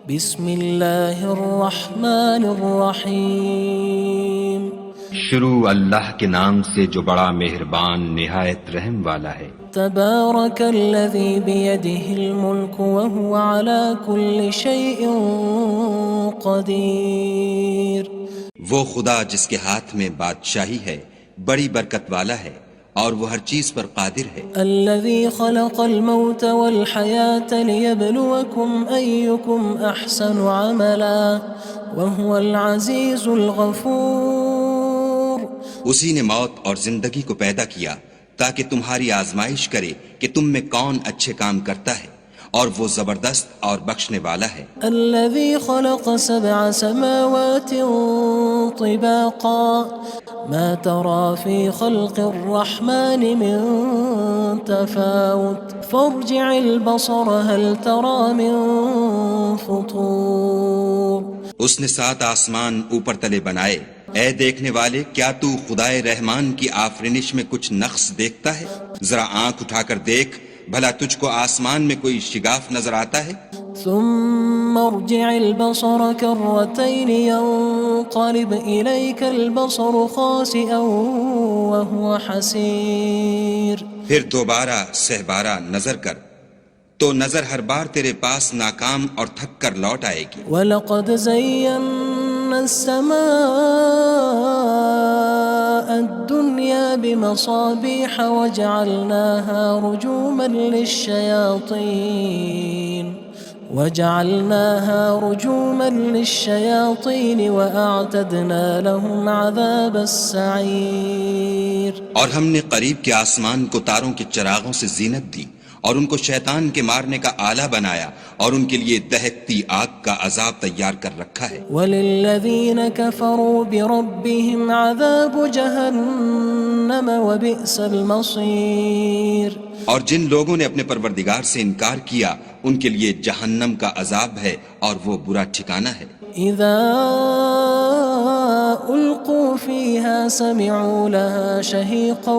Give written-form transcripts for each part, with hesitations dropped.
بسم اللہ الرحمن الرحیم شروع اللہ کے نام سے جو بڑا مہربان نہایت رحم والا ہے۔ تبارک الذی بیدہ الملک وہو علی کل شیء قدیر۔ وہ خدا جس کے ہاتھ میں بادشاہی ہے بڑی برکت والا ہے اور وہ ہر چیز پر قادر ہے۔ الذی خلق الموت والحیاة لیبلوکم ایکم احسن عملا وہو العزیز الغفور۔ اسی نے موت اور زندگی کو پیدا کیا تاکہ تمہاری آزمائش کرے کہ تم میں کون اچھے کام کرتا ہے، اور وہ زبردست اور بخشنے والا ہے۔ الذي خلق 7 سماوات طباقا ما ترى في خلق الرحمن من تفاوت فارجع البصر هل ترى من فطور۔ اس نے 7 آسمان اوپر تلے بنائے، اے دیکھنے والے کیا تو خدائے رحمان کی آفرینش میں کچھ نقص دیکھتا ہے؟ ذرا آنکھ اٹھا کر دیکھ، بھلا تجھ کو آسمان میں کوئی شگاف نظر آتا ہے؟ ثم ارجع البصر كرتين ينقلب إليك البصر خاسئا وهو حسير۔ پھر دوبارہ سہبارہ نظر کر تو نظر ہر بار تیرے پاس ناکام اور تھک کر لوٹ آئے گی۔ وَلَقَدْ زَيَّنَّا السَّمَاءَ الدُّنْيَا بِمَصَابِيحَ وَجَعَلْنَاهَا رُجُومًا لِلشَّيَاطِينِ وَأَعْتَدْنَا لَهُمْ عَذَابَ السَّعِيرِ۔ اور ہم نے قریب کے آسمان کو تاروں کے چراغوں سے زینت دی اور ان کو شیطان کے مارنے کا آلہ بنایا، اور ان کے لیے دہکتی آگ کا عذاب تیار کر رکھا ہے۔ وَلِلَّذِينَ كَفَرُوا بِرَبِّهِمْ عَذَابُ جَهَنَّمَ وَبِئْسَ الْمَصِيرُ۔ اور جن لوگوں نے اپنے پروردگار سے انکار کیا ان کے لیے جہنم کا عذاب ہے اور وہ برا ٹھکانہ ہے۔ اذا القوا فيها سمعوا لها شهيقا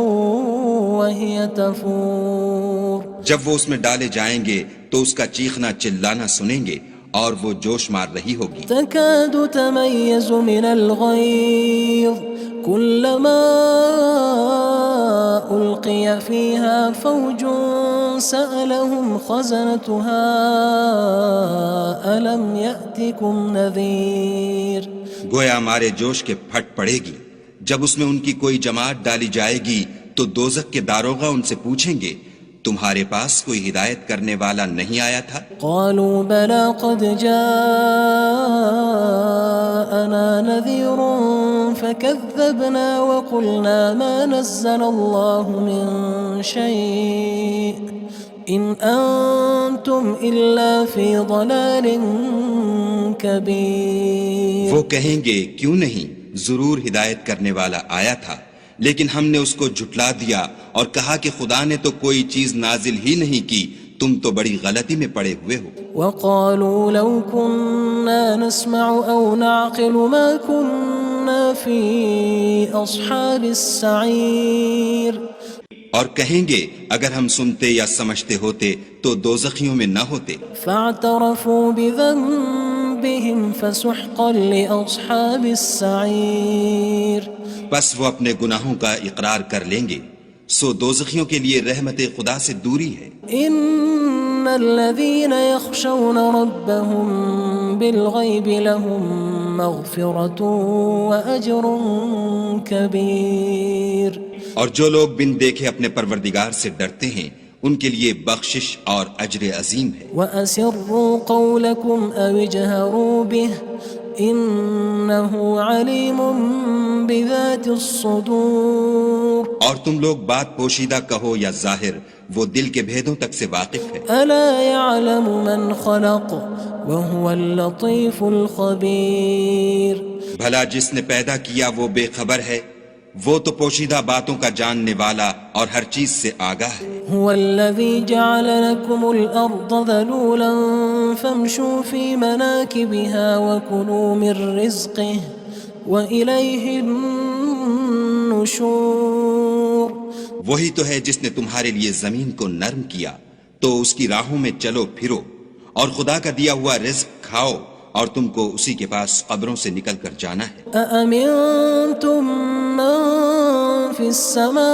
وهي تفور۔ جب وہ اس میں ڈالے جائیں گے تو اس کا چیخنا چلانا سنیں گے اور وہ جوش مار رہی ہوگی۔ تكاد تميز من الغيظ كلما ألقي فيها فوج سألهم خزنتها ألم يأتكم نذير۔ گویا مارے جوش کے پھٹ پڑے گی جب اس میں ان کی کوئی جماعت ڈالی جائے گی تو دوزخ کے داروغہ ان سے پوچھیں گے تمہارے پاس کوئی ہدایت کرنے والا نہیں آیا تھا؟ قالوا بلى قد جاءنا نذير فكذبنا وقلنا ما نزل الله من شيء إن أنتم إلا في ضلال كبير۔ وہ کہیں گے کیوں نہیں، ضرور ہدایت کرنے والا آیا تھا، لیکن ہم نے اس کو جھٹلا دیا اور کہا کہ خدا نے تو کوئی چیز نازل ہی نہیں کی، تم تو بڑی غلطی میں پڑے ہوئے ہو۔ وقالوا لو كنا نسمع أو نعقل ما كنا في أصحاب السعير۔ اور کہیں گے اگر ہم سنتے یا سمجھتے ہوتے تو دوزخیوں میں نہ ہوتے۔ فاعترفوا بذنبهم فسحقا لأصحاب السعير۔ بس وہ اپنے گناہوں کا اقرار کر لیں گے، سو دوزخیوں کے لیے رحمت خدا سے دوری ہے۔ ان الذين يخشون ربهم بالغيب لهم مغفرة وأجر كبير۔ اور جو لوگ بن دیکھے اپنے پروردگار سے ڈرتے ہیں ان کے لیے بخشش اور اجر عظیم ہے۔ وَأَسِرُّوا قَوْلَكُمْ أَوِ اجْهَرُوا بِهِ إِنَّهُ عَلِيمٌ بِذَاتِ الصُّدُورِ۔ اور تم لوگ بات پوشیدہ کہو یا ظاہر، وہ دل کے بھیدوں تک سے واقف ہے۔ أَلَا يَعْلَمُ مَنْ خَلَقَ وَهُوَ اللَّطِيفُ الْخَبِيرُ۔ بھلا جس نے پیدا کیا وہ بے خبر ہے، وہ تو پوشیدہ باتوں کا جاننے والا اور ہر چیز سے آگاہ ہے۔ هو الذي جعل لكم الأرض ذلولا فامشوا في مناكبها وكلوا من رزقه وإليه النشور۔ وہی تو ہے جس نے تمہارے لیے زمین کو نرم کیا تو اس کی راہوں میں چلو پھرو اور خدا کا دیا ہوا رزق کھاؤ اور تم کو اسی کے پاس قبروں سے نکل کر جانا ہے۔ أأمنتم من في السماء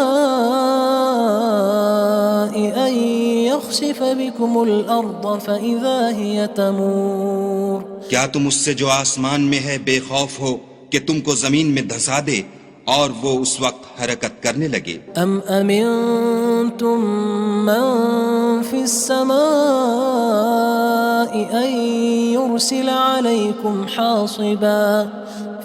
أن يخسف بكم الأرض فإذا هي تمور کیا تم اس سے جو آسمان میں ہے بے خوف ہو کہ تم کو زمین میں دھسا دے اور وہ اس وقت حرکت کرنے لگے؟ أم أمنتم من في السماء أن يرسل عليكم حاصبا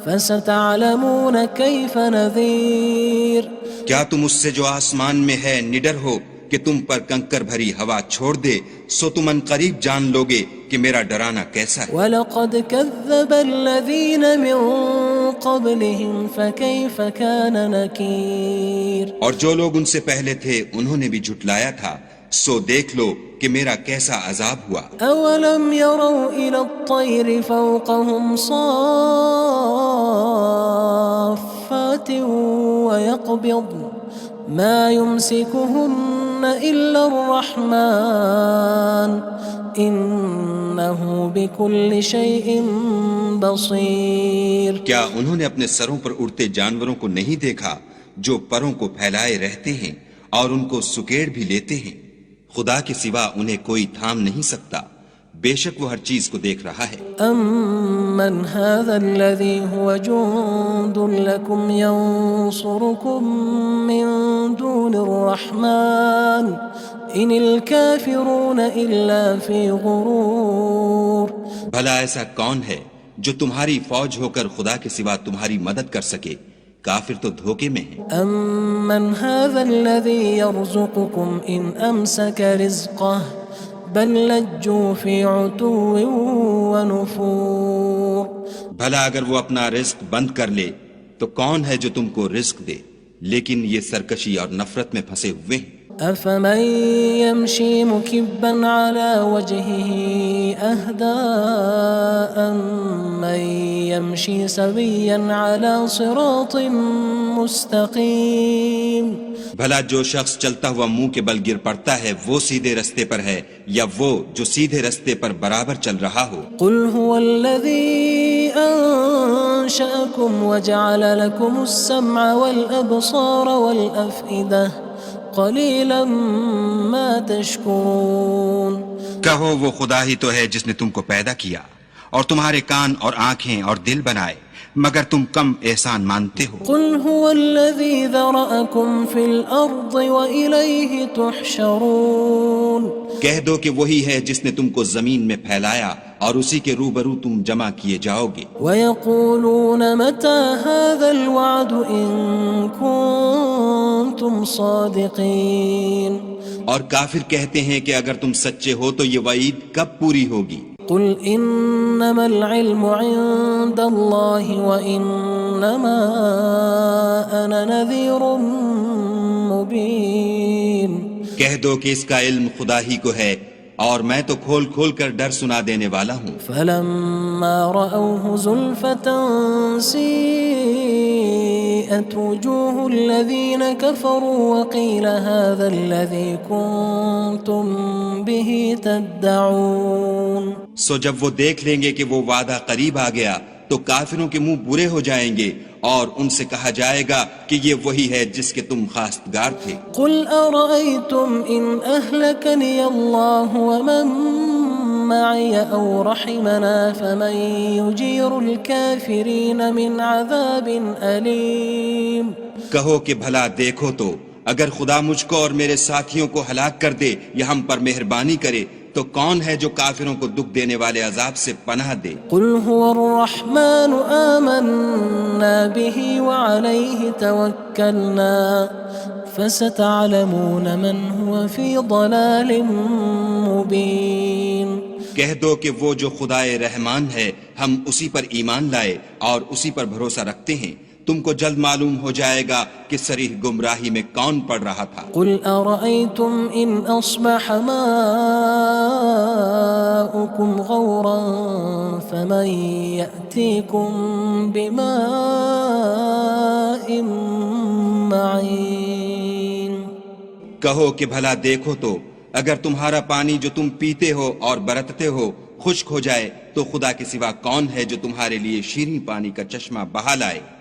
فستعلمون كيف نذير کیا تم اس سے جو آسمان میں ہے نڈر ہو کہ تم پر کنکر بھری ہوا چھوڑ دے، سو تم ان قریب جان لوگے کہ میرا ڈرانا کیسا ہے۔ وَلَقَدْ كَذَّبَ الَّذِينَ مِن قَبْلِهِمْ فَكَيْفَ كَانَ نَكِيرٌ اور جو لوگ ان سے پہلے تھے انہوں نے بھی جھٹلایا تھا، سو دیکھ لو کہ میرا کیسا عذاب ہوا۔ أَوَلَمْ يَرَوْا إِلَى الطَّيْرِ فَوْقَهُمْ صَافَّاتٍ وَيَقْبِضْنَ مَا يُمْسِكُهُنَّ إِلَّا الرَّحْمَنُ إِنَّهُ بِكُلِّ شَيْءٍ بَصِيرٌ کیا انہوں نے اپنے سروں پر اڑتے جانوروں کو نہیں دیکھا جو پروں کو پھیلائے رہتے ہیں اور ان کو سکیڑ بھی لیتے ہیں؟ خدا کے سوا انہیں کوئی تھام نہیں سکتا، بے شک وہ ہر چیز کو دیکھ رہا ہے۔ أَمَّنْ هَذَا الَّذِي هُوَ جُندٌ لَكُمْ يَنصُرُكُم مِّن دُونِ الرَّحْمَنِ إِنِ الْكَافِرُونَ إِلَّا فِي غُرُورٍ بھلا ایسا کون ہے جو تمہاری فوج ہو کر خدا کے سوا تمہاری مدد کر سکے؟ کافر تو دھوکے میں ہیں۔ أَمَّنْ هَذَا الَّذِي يَرْزُقُكُمْ إِنْ أَمْسَكَ رِزْقَهُ بَلْ لَجُّوا فِي عُتُوٍّ وَنُفُورٍ بھلا اگر وہ اپنا رزق بند کر لے تو کون ہے جو تم کو رزق دے؟ لیکن یہ سرکشی اور نفرت میں پھنسے ہوئے ہیں۔ أَفَمَن يَمْشِي مُكِبًّا عَلَى وَجْهِهِ أَهْدَىٰ أَمَّن يَمْشِي سَوِيًّا عَلَى صِرَاطٍ مُّسْتَقِيمٍ بھلا جو شخص چلتا ہوا منہ کے بل گر پڑتا ہے وہ سیدھے رستے پر ہے یا وہ جو سیدھے رستے پر برابر چل رہا ہو؟ قُلْ هُوَ الَّذِي أَنشَأَكُمْ وَجَعَلَ لَكُمُ السَّمْعَ وَالْأَبْصَارَ وَالْأَفْئِدَةَ قَلِيلًا مَا تَشْكُرُونَ کہو وہ خدا ہی تو ہے جس نے تم کو پیدا کیا اور تمہارے کان اور آنکھیں اور دل بنائے، مگر تم کم احسان مانتے ہو۔ قُلْ هُوَ الَّذِي ذَرَأَكُمْ فِي الْأَرْضِ وَإِلَيْهِ تُحْشَرُونَ کہہ دو کہ وہی ہے جس نے تم کو زمین میں پھیلایا اور اسی کے روبرو تم جمع کیے جاؤ گے۔ وَيَقُولُونَ مَتَى هَذَا الْوَعْدُ إِن كُنتُمْ صَادِقِينَ اور کافر کہتے ہیں کہ اگر تم سچے ہو تو یہ وعید کب پوری ہوگی؟ قُلْ إِنَّمَا الْعِلْمُ عِندَ اللَّهِ وَإِنَّمَا أَنَا نَذِيرٌ مُّبِينٌ کہہ دو کہ اس کا علم خدا ہی کو ہے اور میں تو کھول کھول کر ڈر سنا دینے والا ہوں۔ فَلَمَّا رَأَوْهُ زُلْفَةً سِيئَتْ وُجُوهُ الَّذِينَ كَفَرُوا وَقِيلَ هَذَا الَّذِي كُنتُم بِهِ تَدَّعُونَ سو جب وہ دیکھ لیں گے کہ وہ وعدہ قریب آ گیا تو کافروں کے منہ برے ہو جائیں گے اور ان سے کہا جائے گا کہ یہ وہی ہے جس کے تم خواستگار تھے۔ قُلْ أَرَأَيْتُمْ إِنْ أَهْلَكَنِيَ اللَّهُ وَمَن مَّعِيَ أَوْ رَحِمَنَا فَمَن يُجِيرُ الْكَافِرِينَ مِنْ عَذَابٍ أَلِيمٍ کہو کہ بھلا دیکھو تو اگر خدا مجھ کو اور میرے ساتھیوں کو ہلاک کر دے یا ہم پر مہربانی کرے تو کون ہے جو کافروں کو دکھ دینے والے عذاب سے پناہ دے؟ قُلْ هُوَ الرَّحْمَنُ آمَنَّا بِهِ وَعَلَيْهِ تَوَكَّلْنَا فَسَتَعْلَمُونَ مَنْ هُوَ فِي ضَلَالٍ مُّبِينٍ کہہ دو کہ وہ جو خدائے رحمان ہے ہم اسی پر ایمان لائے اور اسی پر بھروسہ رکھتے ہیں، تم کو جلد معلوم ہو جائے گا کہ صریح گمراہی میں کون پڑ رہا تھا۔ قُلْ أَرَأَيْتُمْ إِنْ أَصْبَحَ مَاؤُكُمْ غَوْرًا فَمَن يَأْتِيكُم بِمَاءٍ مَّعِينٍ کہو کہ بھلا دیکھو تو اگر تمہارا پانی جو تم پیتے ہو اور برتتے ہو خشک ہو جائے تو خدا کے سوا کون ہے جو تمہارے لیے شیریں پانی کا چشمہ بہا لائے؟